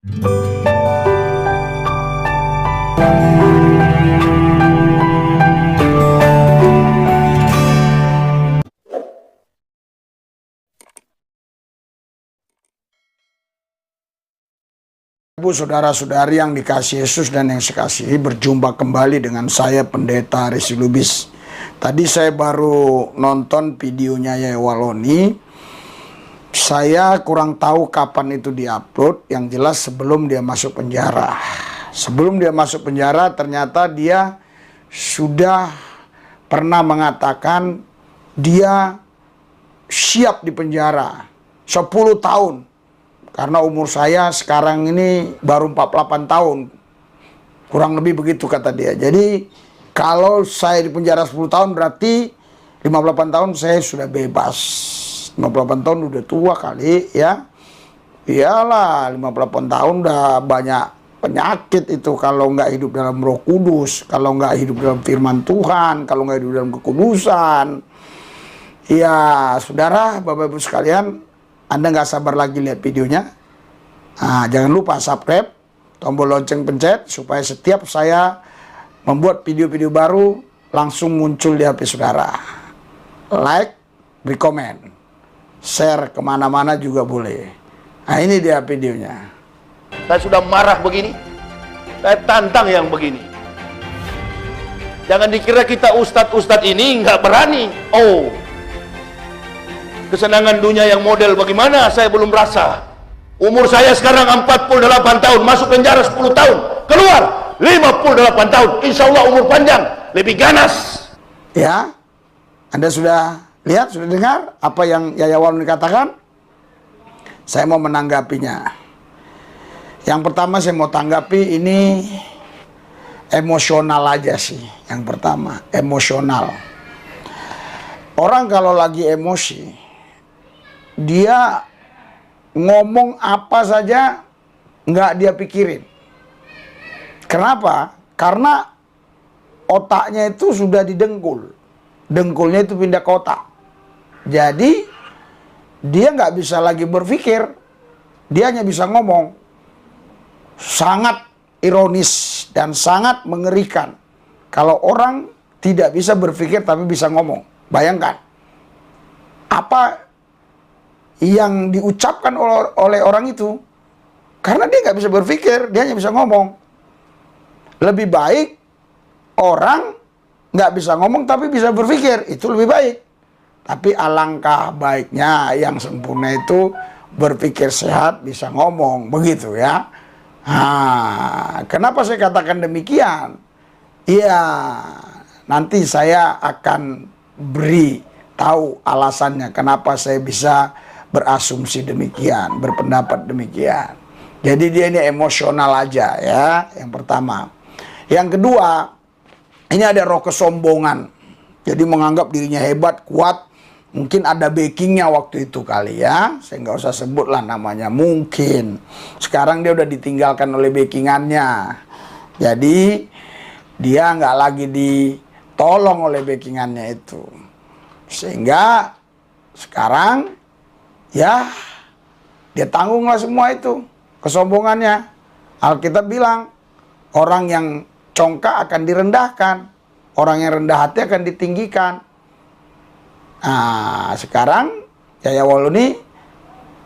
Ibu, saudara-saudari yang dikasihi Yesus dan yang saya kasihi, berjumpa kembali dengan saya Pendeta Resi Lubis. Tadi saya baru nonton videonya Yaya Waloni. Saya kurang tahu kapan itu diupload, yang jelas sebelum dia masuk penjara. Sebelum dia masuk penjara ternyata dia sudah pernah mengatakan dia siap di penjara 10 tahun. Karena umur saya sekarang ini baru 48 tahun. Kurang lebih begitu kata dia. Jadi kalau saya di penjara 10 tahun berarti 58 tahun saya sudah bebas. 58 tahun udah tua kali ya. Iyalah 58 tahun udah banyak penyakit itu kalau nggak hidup dalam Roh Kudus. Kalau nggak hidup dalam firman Tuhan. Kalau nggak hidup dalam kekudusan. Ya saudara, Bapak Ibu sekalian, Anda nggak sabar lagi lihat videonya? Nah, jangan lupa subscribe, tombol lonceng pencet, supaya setiap saya membuat video-video baru langsung muncul di HP saudara. Like, beri komen, share kemana-mana juga boleh. Nah, ini dia videonya. Saya sudah marah begini, saya tantang yang begini. Jangan dikira kita ustadz-ustadz ini nggak berani. Oh, kesenangan dunia yang model bagaimana saya belum rasa. Umur saya sekarang 48 tahun, masuk penjara 10 tahun, keluar 58 tahun, insya Allah umur panjang, lebih ganas. Ya, Anda sudah lihat, sudah dengar apa yang Yaya Waloni katakan? Saya mau menanggapinya. Yang pertama saya mau tanggapi ini emosional aja sih. Yang pertama, emosional. Orang kalau lagi emosi, dia ngomong apa saja nggak dia pikirin. Kenapa? Karena otaknya itu sudah didengkul. Dengkulnya itu pindah ke otak. Jadi dia nggak bisa lagi berpikir. Dia hanya bisa ngomong. Sangat ironis dan sangat mengerikan kalau orang tidak bisa berpikir tapi bisa ngomong. Bayangkan apa yang diucapkan oleh orang itu, karena dia nggak bisa berpikir, dia hanya bisa ngomong. Lebih baik orang nggak bisa ngomong tapi bisa berpikir, itu lebih baik. Tapi alangkah baiknya yang sempurna itu berpikir sehat, bisa ngomong, begitu ya. Nah, kenapa saya katakan demikian? Iya, nanti saya akan beri tahu alasannya kenapa saya bisa berasumsi demikian, berpendapat demikian. Jadi dia ini emosional aja ya, yang pertama. Yang kedua, ini ada roh kesombongan. Jadi menganggap dirinya hebat, kuat. Mungkin ada backingnya waktu itu kali ya. Saya nggak usah sebut lah namanya, mungkin. Sekarang dia udah ditinggalkan oleh backingannya. Jadi dia nggak lagi ditolong oleh backingannya itu. Sehingga sekarang ya dia tanggunglah semua itu kesombongannya. Alkitab bilang orang yang congkak akan direndahkan, orang yang rendah hati akan ditinggikan. Nah sekarang Yaya Waloni,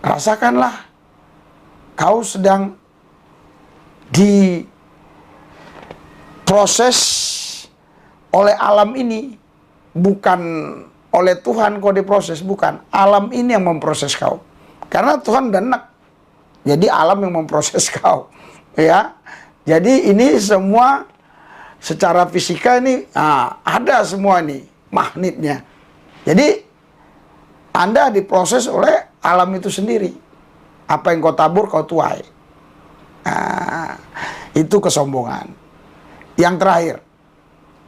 rasakanlah kau sedang diproses oleh alam ini, bukan oleh Tuhan kau diproses, bukan. Alam ini yang memproses kau. Karena Tuhan udah enak. Jadi alam yang memproses kau. Ya. Jadi ini semua secara fisika ini ada semua nih magnetnya. Jadi Anda diproses oleh alam itu sendiri. Apa yang kau tabur kau tuai. Itu kesombongan. Yang terakhir.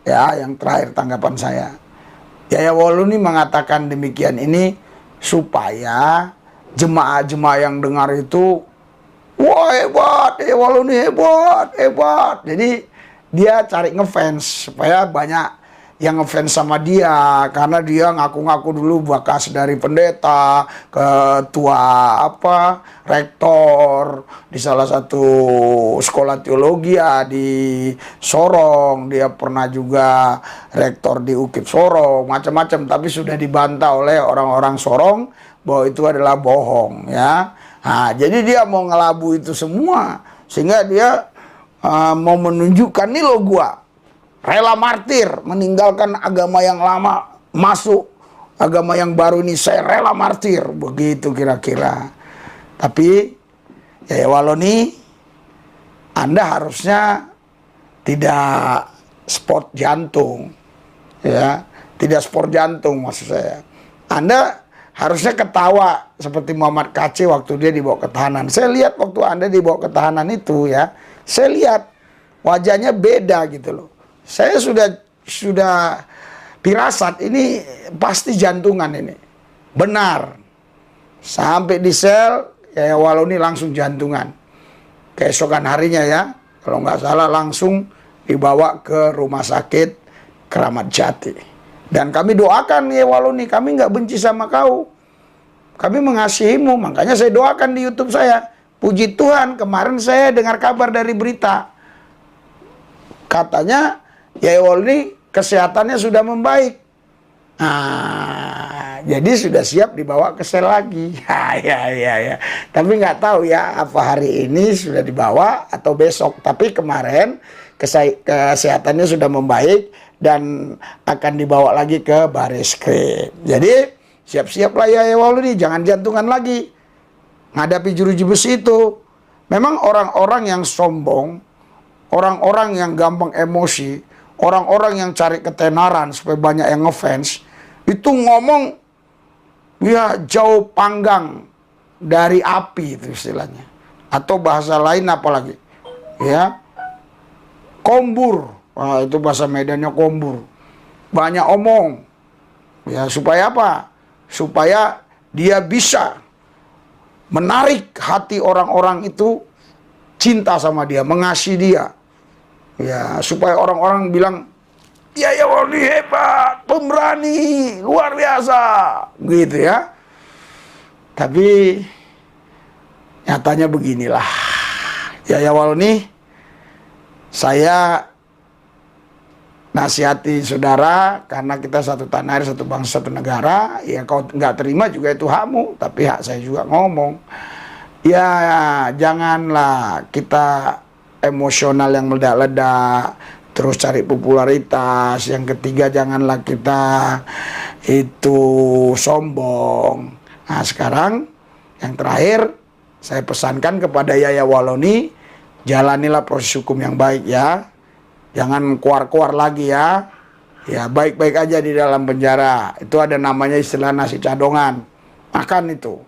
Ya, yang terakhir tanggapan saya. Yaya Waloni mengatakan demikian ini supaya jemaah-jemaah yang dengar itu, wah hebat, Yaya Waloni hebat, hebat. Jadi dia cari ngefans supaya banyak yang ngefans sama dia karena dia ngaku-ngaku dulu bekas dari pendeta, ketua rektor di salah satu sekolah teologi ya di Sorong. Dia pernah juga rektor di UKIP Sorong, macam-macam, tapi sudah dibantah oleh orang-orang Sorong bahwa itu adalah bohong ya. Nah, jadi dia mau ngelabu itu semua sehingga dia mau menunjukkan, nih lo gua rela martir, meninggalkan agama yang lama, masuk agama yang baru ini, saya rela martir, begitu kira-kira. Tapi Yaya Waloni, Anda harusnya tidak sport jantung, ya, tidak sport jantung maksud saya. Anda harusnya ketawa seperti Muhammad Kc waktu dia dibawa ke tahanan. Saya lihat waktu Anda dibawa ke tahanan itu ya, saya lihat wajahnya beda gitu loh. Saya sudah pirasat ini pasti jantungan ini. Benar. Sampai di sel, Yaya Waloni langsung jantungan. Keesokan harinya ya, kalau nggak salah langsung dibawa ke rumah sakit Keramat Jati. Dan kami doakan Yaya Waloni, kami nggak benci sama kau. Kami mengasihimu, makanya saya doakan di YouTube saya. Puji Tuhan, kemarin saya dengar kabar dari berita. Katanya Yaya Waloni kesehatannya sudah membaik. Nah, jadi sudah siap dibawa ke sel lagi. Ya. Tapi nggak tahu ya apa hari ini sudah dibawa atau besok. Tapi kemarin kesehatannya sudah membaik dan akan dibawa lagi ke Bareskrim. Jadi siap-siaplah Yaya Waloni, jangan jantungan lagi menghadapi jeruji besi itu. Memang orang-orang yang sombong, orang-orang yang gampang emosi, orang-orang yang cari ketenaran supaya banyak yang ngefans, itu ngomong ya jauh panggang dari api itu istilahnya. Atau bahasa lain apalagi ya, kombur. Nah, itu bahasa Medannya kombur. Banyak omong ya, supaya apa? Supaya dia bisa menarik hati orang-orang itu cinta sama dia, mengasihi dia. Ya, supaya orang-orang bilang, Yaya Waloni hebat, pemberani, luar biasa, gitu ya. Tapi nyatanya beginilah, Yaya Waloni, saya nasihati saudara, karena kita satu tanah air, satu bangsa, satu negara. Ya kau nggak terima juga itu hakmu, tapi hak saya juga ngomong. Ya janganlah kita emosional yang meledak-ledak, terus cari popularitas. Yang ketiga, janganlah kita itu sombong. Nah sekarang yang terakhir, saya pesankan kepada Yaya Waloni, jalanilah proses hukum yang baik ya. Jangan keluar-keluar lagi ya. Ya baik-baik aja di dalam penjara. Itu ada namanya istilah nasi cadongan. Makan itu.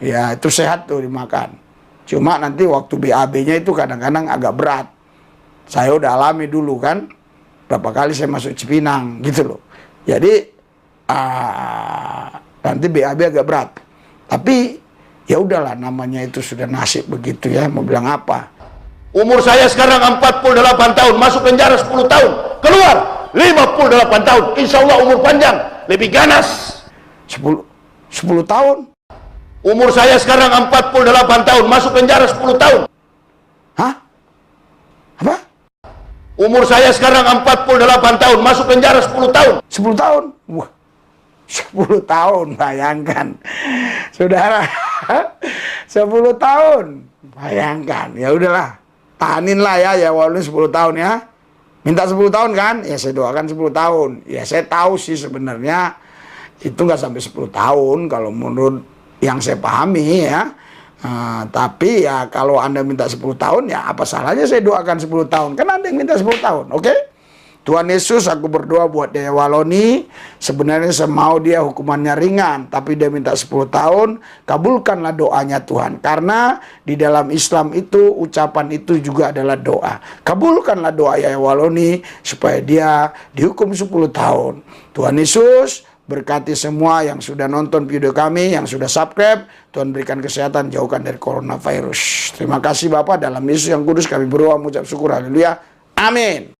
Ya itu sehat tuh dimakan. Cuma nanti waktu BAB-nya itu kadang-kadang agak berat. Saya udah alami dulu kan. Berapa kali saya masuk Cipinang gitu loh. Jadi nanti BAB agak berat. Tapi ya udahlah, namanya itu sudah nasib begitu ya. Mau bilang apa? Umur saya sekarang 48 tahun, masuk penjara 10 tahun, keluar 58 tahun. Insya Allah umur panjang, lebih ganas. 10 tahun? Umur saya sekarang 48 tahun, masuk penjara 10 tahun. Hah? Apa? Umur saya sekarang 48 tahun, masuk penjara 10 tahun. 10 tahun? Wah, 10 tahun, bayangkan. Saudara, 10 tahun. Bayangkan, ya udahlah. Tahanin lah ya Waloni 10 tahun ya. Minta 10 tahun kan? Ya saya doakan 10 tahun. Ya saya tahu sih sebenarnya itu nggak sampai 10 tahun kalau menurut yang saya pahami ya. Tapi ya kalau Anda minta 10 tahun ya apa salahnya saya doakan 10 tahun. Kan Anda yang minta 10 tahun, oke? Tuhan Yesus, aku berdoa buat Yaya Waloni. Sebenarnya saya mau dia hukumannya ringan, tapi dia minta 10 tahun. Kabulkanlah doanya Tuhan. Karena di dalam Islam itu ucapan itu juga adalah doa. Kabulkanlah doa Yaya Waloni supaya dia dihukum 10 tahun. Tuhan Yesus berkati semua yang sudah nonton video kami, yang sudah subscribe. Tuhan berikan kesehatan, jauhkan dari coronavirus. Terima kasih Bapak, dalam Yesus yang kudus kami berdoa, mengucap syukur, haleluya. Amin.